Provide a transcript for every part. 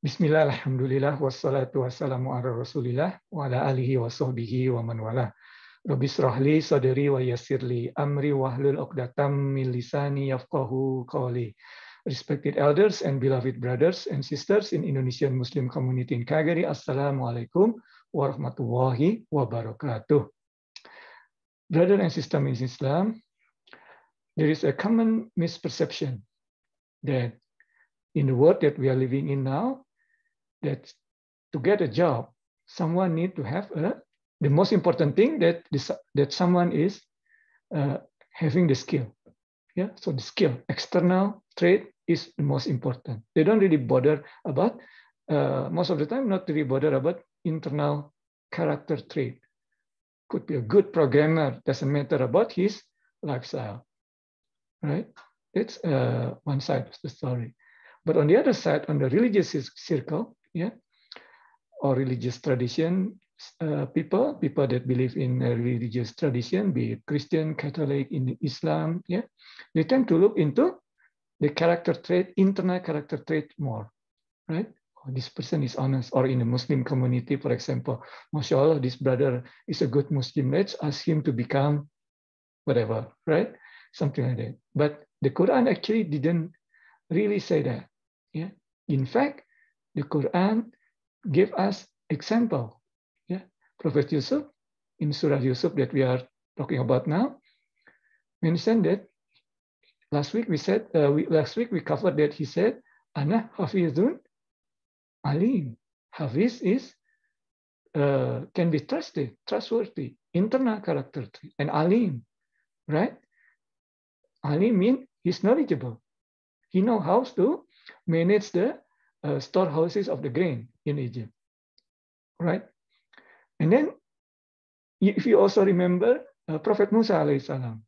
Bismillah, alhamdulillah, wassalatu wassalamu ala rasulillah, wa ala alihi wa sahbihi wa man wala. Rabbi srahli sadri wa yassirli amri wahlul uqdatam min lisani yafqahu qawli. Respected elders and beloved brothers and sisters in Indonesian Muslim community in Calgary, Assalamualaikum warahmatullahi wabarakatuh. Brother and sister in Islam, there is a common misperception that in the world that we are living in now, that to get a job, someone need to have the most important thing that someone is having the skill. Yeah, so the skill, external trait is the most important. They don't really bother about, most of the time, not really bother about internal character trait. Could be a good programmer, doesn't matter about his lifestyle, right? It's one side of the story. But on the other side, on the religious circle, yeah, or religious tradition, people that believe in a religious tradition, be it Christian, Catholic, in Islam, yeah, they tend to look into the character trait, internal character trait more, right? Oh, this person is honest. Or in a Muslim community, for example, mashallah, this brother is a good Muslim. Let's ask him to become whatever, right? Something like that. But the Quran actually didn't really say that. Yeah. In fact, the Quran gave us example. Yeah. Prophet Yusuf in Surah Yusuf that we are talking about now mentioned that last week we said we covered that he said, "Ana hafizun alim." Hafiz is can be trusted, trustworthy, internal character trait, and alim, right? Alim means he's knowledgeable. He knows how to manage the storehouses of the grain in Egypt, right? And then, if you also remember, Prophet Musa alayhi salam,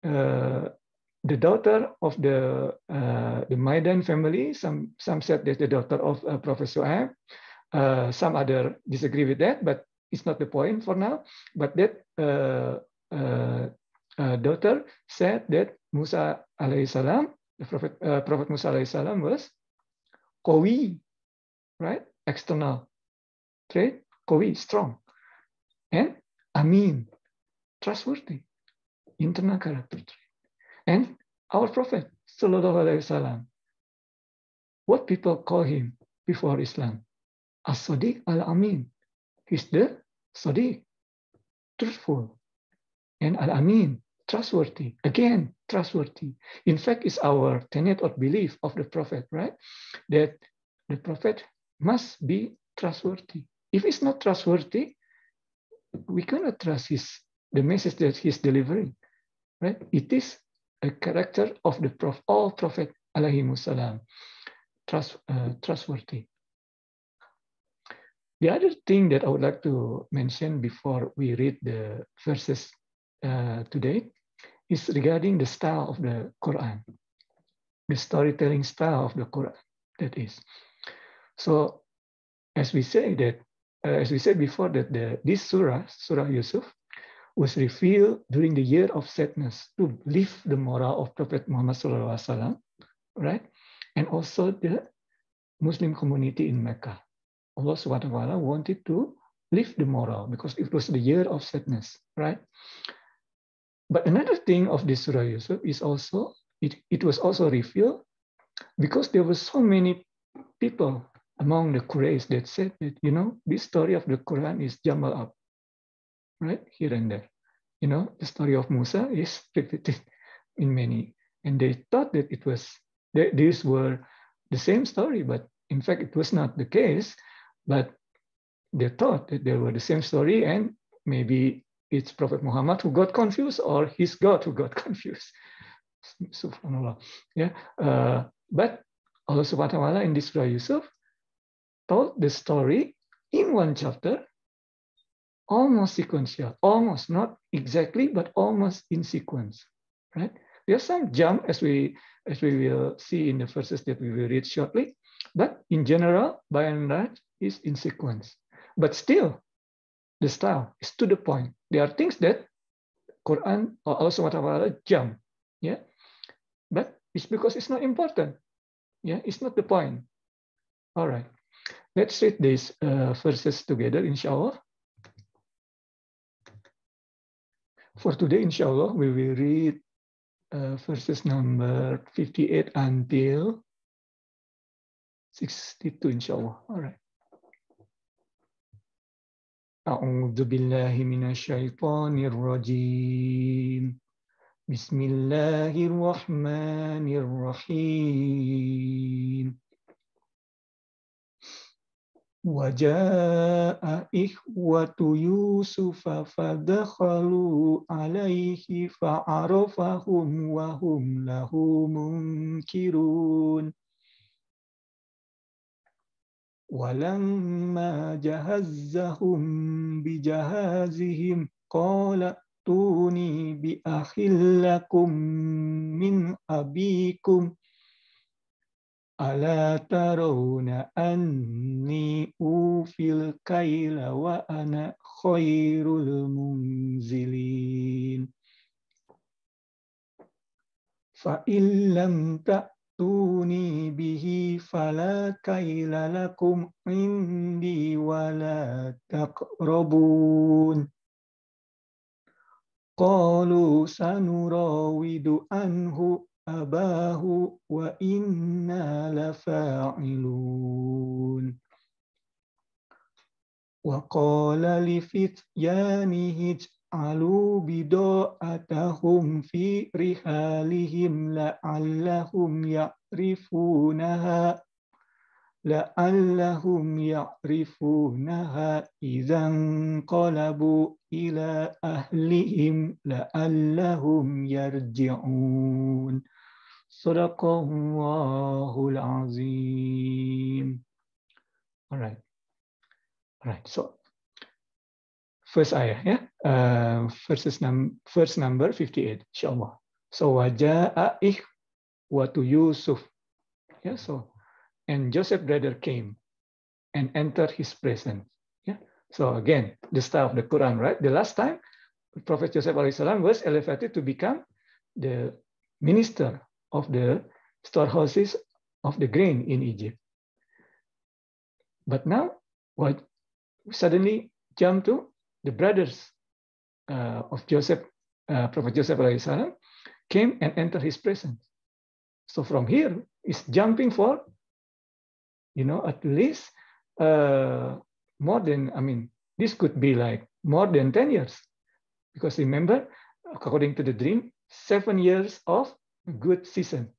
the daughter of the Maidan family, some said that the daughter of Prophet Su'aib, some other disagree with that, but it's not the point for now. But that daughter said that Musa alayhi salam, the Prophet Musa alayhi salam was qawi, right? External trait, qawi, strong, and amin, trustworthy, internal character trait. And our Prophet sallallahu alaihi wasallam, what people call him before Islam, as-sadiq al-amin. He's the sadiq, truthful, and al-amin, trustworthy. Again, trustworthy. In fact, it's our tenet or belief of the Prophet, right? That the Prophet must be trustworthy. If he's not trustworthy, we cannot trust the message that he's delivering, right? It is a character of the Prophet, all Prophet alayhimus salam, trustworthy. The other thing that I would like to mention before we read the verses today is regarding the style of the Quran, the storytelling style of the Quran, that is. So, as we said before, that this Surah Yusuf, was revealed during the year of sadness to lift the morale of Prophet Muhammad SAW, right? And also the Muslim community in Mecca. Allah subhanahu wa ta'ala wanted to lift the morale because it was the year of sadness, right? But another thing of this Surah Yusuf is also, it was also revealed because there were so many people among the Quraysh that said that, you know, this story of the Quran is jumbled up, right? Here and there. You know, the story of Musa is repeated in many. And they thought that these were the same story, but in fact, it was not the case. But they thought that they were the same story, and maybe it's Prophet Muhammad who got confused, or his God who got confused. Subhanallah. Yeah. But Allah subhanahu wa ta'ala in this Surah Yusuf told the story in one chapter, almost sequential, almost, not exactly, but almost in sequence, right? There's some jump as we will see in the verses that we will read shortly, but in general, by and large, is in sequence. But still, the style is to the point. There are things that Quran or Allah subhanahu wa ta'ala jump, yeah, but it's because it's not important, yeah, it's not the point. All right. Let's read these verses together, inshallah. For today, inshallah, we will read verses number 58 until 62, inshallah. All right. A'udzu billahi minasyaitonir rajim. Bismillahirrahmanirrahim. Waja'a ikhwatu Yusuf fadakhalu alaihi fa'arafahum wa hum lahu munkirun. Walamma jahazzahum bijahazihim qala tuni bi akhillakum min abikum ala tarawna anni ufil kaila wa ana khairul munzilin. Fa illam ta'tuni bihi fala kaila lakum indi wala taqrabun. Qalu sanurawidu anhu abahu wa inna lafa'ilun. Wa qala li fityanihi ij'alu bida'atahum fi rihalihim la'allahum ya'rifunaha idzan qalabu ila ahlihim la'allahum yarji'un. Sadaqallahul azim. All right. So first ayah, yeah, verse number 58, inshallah. So waja'a ikhwatu Yusuf, yeah. So and Joseph brother came and entered his presence, yeah. So again, the style of the Quran, right? The last time Prophet Joseph alaihissalam was elevated to become the minister of the storehouses of the grain in Egypt. But now, what suddenly jump to the brothers of Joseph, Prophet Joseph alaihissalam, came and entered his presence. So from here, is jumping for, at least more than, this could be like more than 10 years. Because remember, according to the dream, 7 years of good season,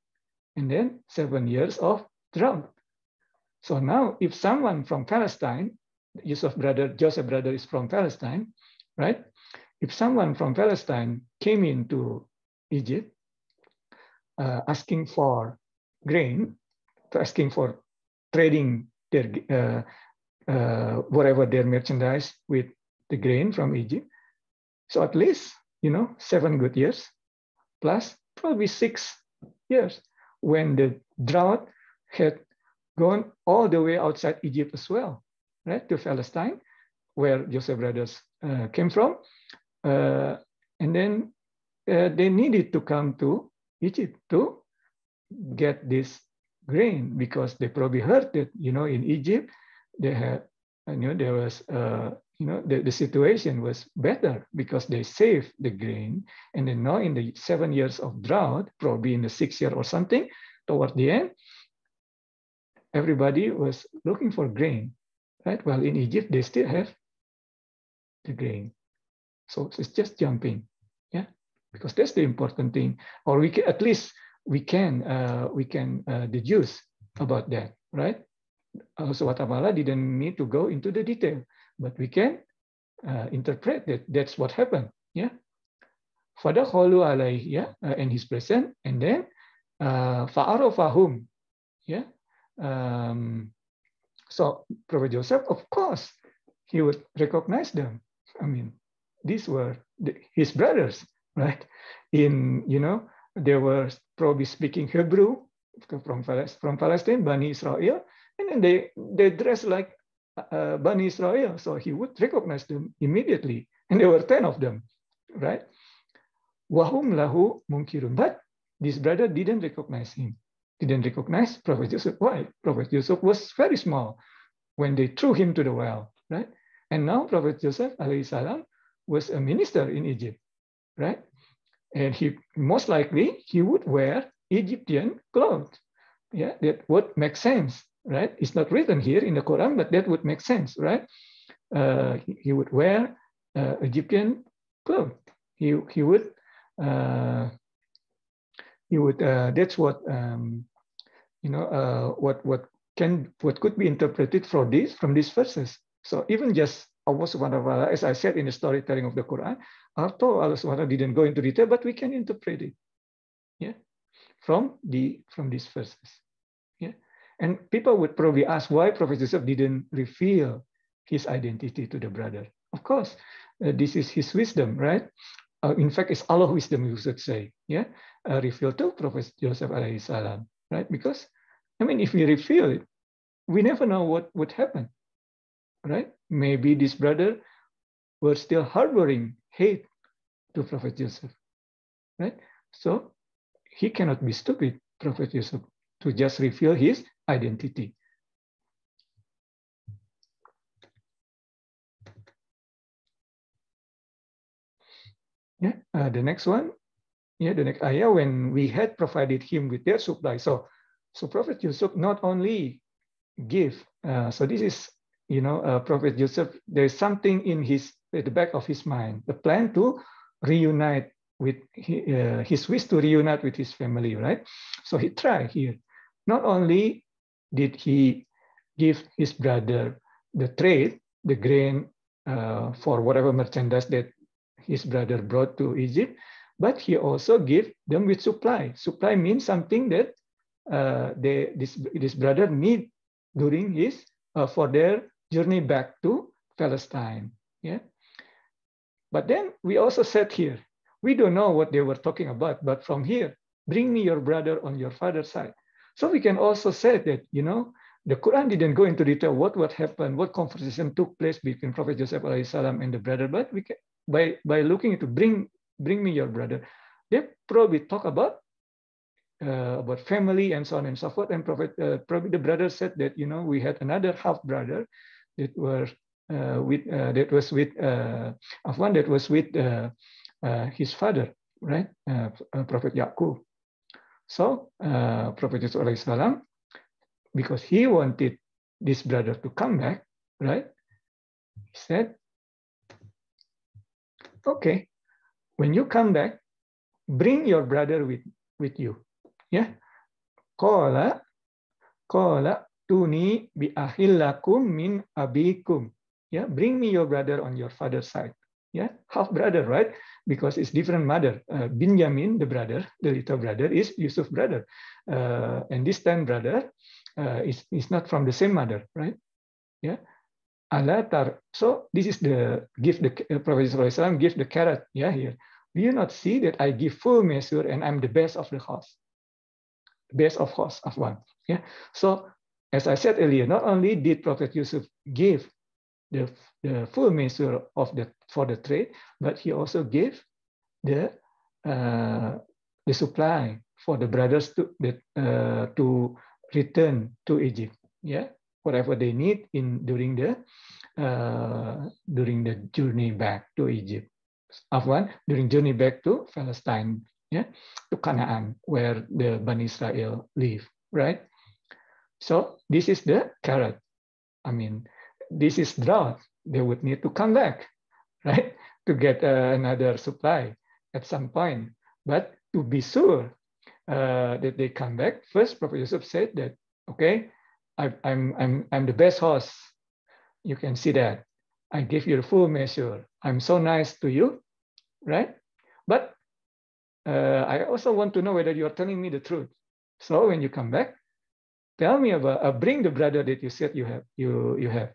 and then 7 years of drought. So now, if someone from Palestine, Joseph brother is from Palestine, right? If someone from Palestine came into Egypt asking for grain, asking for trading their whatever their merchandise with the grain from Egypt, so at least 7 good years plus probably 6 years when the drought had gone all the way outside Egypt as well, right, to Palestine, where Joseph brothers came from, and then they needed to come to Egypt to get this grain because they probably heard that in Egypt they had there was the situation was better because they saved the grain, and then now in the 7 years of drought, probably in the 6th year or something, toward the end, everybody was looking for grain, right? Well, in Egypt they still have the grain, so it's just jumping, yeah, because that's the important thing, or we can, at least we can deduce about that, right? Also, what Allah didn't need to go into the detail, but we can interpret that that's what happened, yeah. Fadakhalu alaihi, yeah, in his presence, and then fa'arafahum, yeah. So Prophet Joseph, of course, he would recognize them. These were his brothers, right? They were probably speaking Hebrew from Palestine, Bani Israel, and then they dressed like Bani Israel, so he would recognize them immediately, and there were 10 of them, right? Wahum lahu munkirun, but this brother didn't recognize him. didn't recognize Prophet Yusuf. Why? Prophet Yusuf was very small when they threw him to the well, right? And now Prophet Joseph alayhi salam was a minister in Egypt, right? And he most likely he would wear Egyptian clothes. Yeah, that would make sense, right? It's not written here in the Quran, but that would make sense, right? He would wear Egyptian clothes. He would that's what what could be interpreted from these verses. So even just Allah Subhanahu wa Taala, as I said in the storytelling of the Quran, although Allah Subhanahu wa Taala didn't go into detail, but we can interpret it, yeah, from these verses, yeah. And people would probably ask why Prophet Joseph didn't reveal his identity to the brother. Of course, this is his wisdom, right? In fact, it's Allah's wisdom, you should say, yeah, revealed to Prophet Joseph alayhi salam, right? Because, I mean, if we reveal it, we never know what would happen, right? Maybe this brother were still harboring hate to Prophet Joseph, right? So he cannot be stupid, Prophet Joseph, to just reveal his identity. Yeah, the next one, yeah, the next ayah, when we had provided him with their supply. So Prophet Yusuf not only give, so this is, Prophet Yusuf, there is something in at the back of his mind, the plan to reunite with his wish to reunite with his family, right? So he tried here. Not only did he give his brother the trade, the grain for whatever merchandise that his brother brought to Egypt, but he also gave them with supply. Supply means something that this brother need during his for their journey back to Palestine. Yeah. But then we also said here, we don't know what they were talking about, but from here, bring me your brother on your father's side. So we can also say that, the Quran didn't go into detail what happened, what conversation took place between Prophet Joseph alayhi salam and the brother, but we can, by looking into bring me your brother, they probably talk about family and so on and so forth. And probably the brother said that, we had another half brother that was with his father, right? Prophet Yaqub. So Prophet Yusuf alayhi salam, because he wanted this brother to come back, right? He said, okay, when you come back, bring your brother with you. Yeah. Qala tuni bi ahillakum min abikum. Yeah, bring me your brother on your father's side. Yeah, half brother, right? Because it's different mother. Benjamin, the brother, the little brother, is Yusuf's brother. And this time brother is not from the same mother, right? Yeah. So this is the gift the Prophet ﷺ give the carrot. Yeah, here. Do you not see that I give full measure and I'm the best of the host? Best of host of one. Yeah. So as I said earlier, not only did Prophet Yusuf give the full measure for the trade, but he also gave the supply for the brothers to return to Egypt. Yeah, whatever they need during the journey back to Egypt. Afwan, during journey back to Palestine, yeah, to Canaan, where the Bani Israel live, right? So this is the carrot. I mean, this is drought. They would need to come back, right, to get another supply at some point. But to be sure that they come back, first Prophet Yusuf said that, okay, I'm the best host. You can see that. I give you the full measure. I'm so nice to you, right? But I also want to know whether you are telling me the truth. So when you come back, tell me about bring the brother that you said you have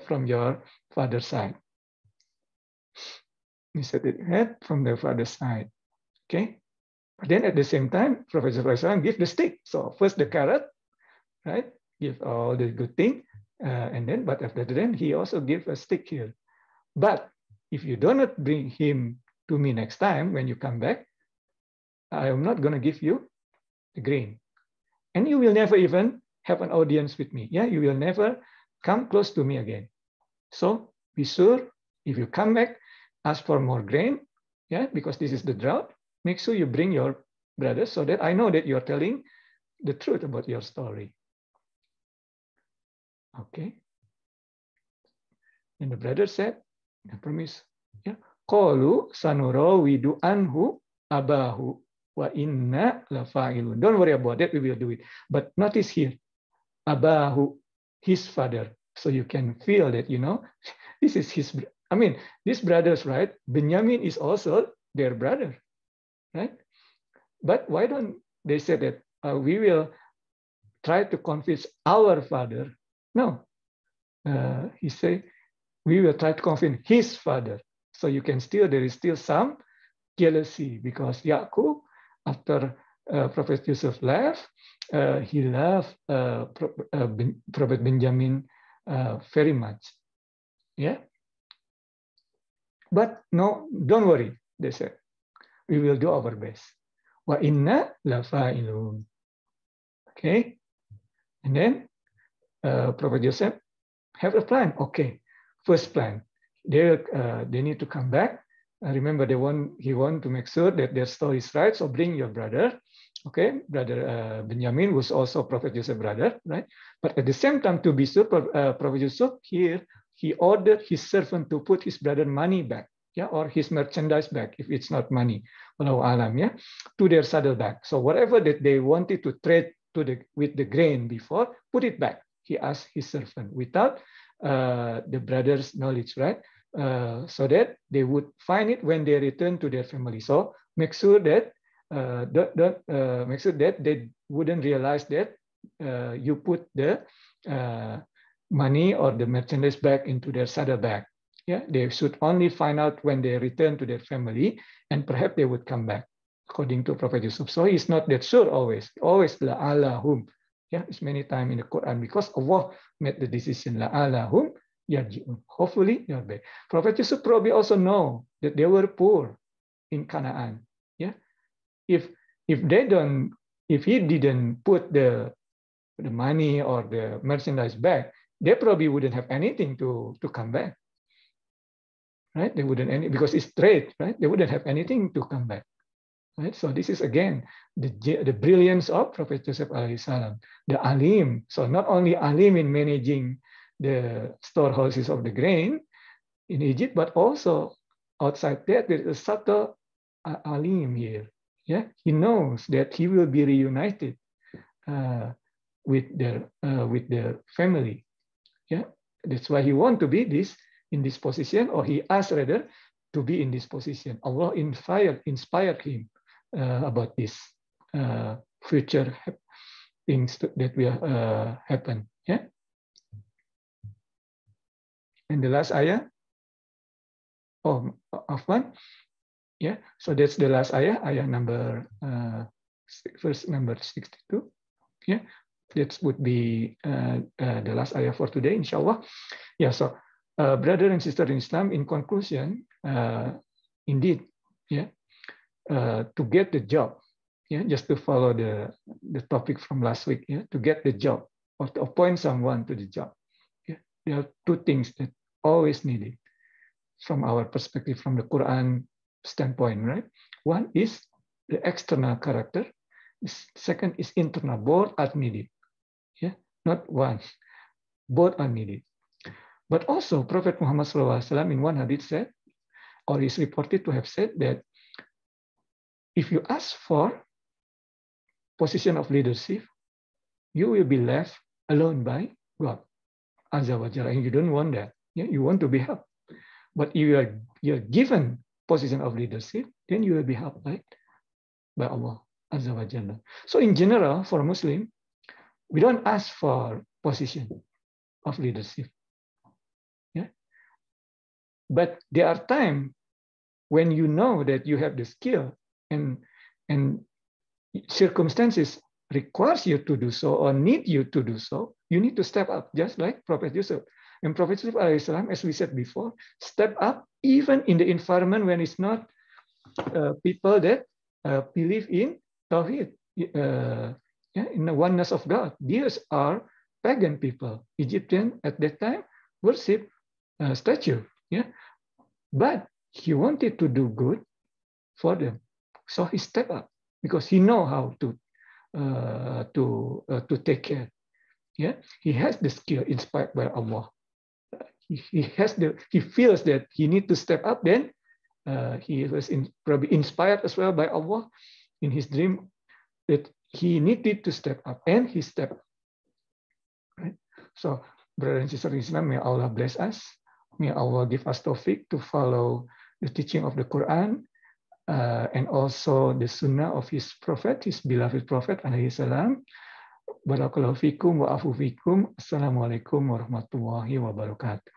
from your father's side. He said it had from the father's side. Okay. But then at the same time, Prophet ﷺ give the stick. So first the carrot, right? Give all the good thing, and then but after then he also give a stick here. But if you do not bring him to me next time when you come back, I am not going to give you the grain. and you will never even have an audience with me. Yeah, you will never come close to me again. So be sure, if you come back, ask for more grain, yeah, because this is the drought. Make sure you bring your brothers so that I know that you're telling the truth about your story. Okay. And the brother said, I promise, yeah, qalu sanurawidu anhu abahu wa inna lafa'ilun. Don't worry about that, we will do it. But notice here, abahu, his father. So you can feel that, you know, this is his, I mean, these brothers, right? Benjamin is also their brother, right? But why don't they say that we will try to convince our father? No, he said, we will try to convince his father. So you can still, there is still some jealousy because Yaqub, after Prophet Yusuf left, he loved Prophet Benjamin very much. Yeah. But no, don't worry, they said. We will do our best. Wa inna lafa'ilun. Okay. And then Prophet Joseph have a plan. Okay. First plan. They need to come back. Remember, he want to make sure that their story is right. So bring your brother. Okay, brother Benjamin was also Prophet Joseph's brother, right? But at the same time, to be sure, Prophet Joseph here, he ordered his servant to put his brother money back, yeah, or his merchandise back, if it's not money, Wallahu alam, yeah, to their saddlebag. So whatever that they wanted to trade with the grain before, put it back. He asked his servant without the brother's knowledge, right? So that they would find it when they return to their family. So make sure that make sure that they wouldn't realize that you put the money or the merchandise back into their saddlebag. Yeah, they should only find out when they return to their family, and perhaps they would come back, according to Prophet Yusuf. So he's not that sure always la'alahum. Yeah, it's many times in the Quran because Allah made the decision la'alahum yarji'un. Hopefully they're back. Prophet Yusuf probably also know that they were poor in Canaan. Yeah, if he didn't put the money or the merchandise back, they probably wouldn't have anything to come back. Right? They wouldn't because it's trade, right? They wouldn't have anything to come back. Right? So this is again the brilliance of Prophet Joseph alayhi salam, the alim. So not only alim in managing the storehouses of the grain in Egypt, but also outside that there is a subtle alim here. Yeah, he knows that he will be reunited with their family. Yeah, that's why he wants to be in this position, or he asked rather to be in this position. Allah inspired him about this future things that will happen. Yeah. And the last ayah. Oh, Afwan. Yeah. So that's the last ayah number verse number 62. Yeah. That would be the last ayah for today, inshallah. Yeah. So, brother and sister in Islam, in conclusion, indeed, yeah, to get the job, yeah, just to follow the topic from last week, yeah, to get the job or to appoint someone to the job, yeah, there are two things that always needed from our perspective, from the Quran standpoint, right? One is the external character. Second is internal. Both are needed. Yeah, not one. Both are needed. But also, Prophet Muhammad SAW in one hadith said, or is reported to have said that if you ask for position of leadership, you will be left alone by God, Azza wa Jalla, and you don't want that. Yeah, you want to be helped. But if you're given position of leadership, then you will be helped by Allah, Azza wa Jalla. So in general, for a Muslim, we don't ask for position of leadership. Yeah. But there are times when you know that you have the skill and circumstances requires you to do so or need you to do so, you need to step up, just like Prophet Yusuf. And Prophet Yusuf, as we said before, step up even in the environment when it's not people that believe in Tawhid. in the oneness of God. These are pagan people. Egyptian at that time worship statue. But he wanted to do good for them, so he stepped up because he know how to take care. He has the skill inspired by Allah. He feels that he need to step up. Then he was probably inspired as well by Allah in his dream that he needed to step up, and he stepped up. Right? So, brothers and sisters in Islam, may Allah bless us. May Allah give us taufiq to follow the teaching of the Quran and also the Sunnah of his Prophet, his beloved Prophet, alaihi salam. Barakallahu fikum wa afu fikum. Assalamualaikum warahmatullahi wabarakatuh.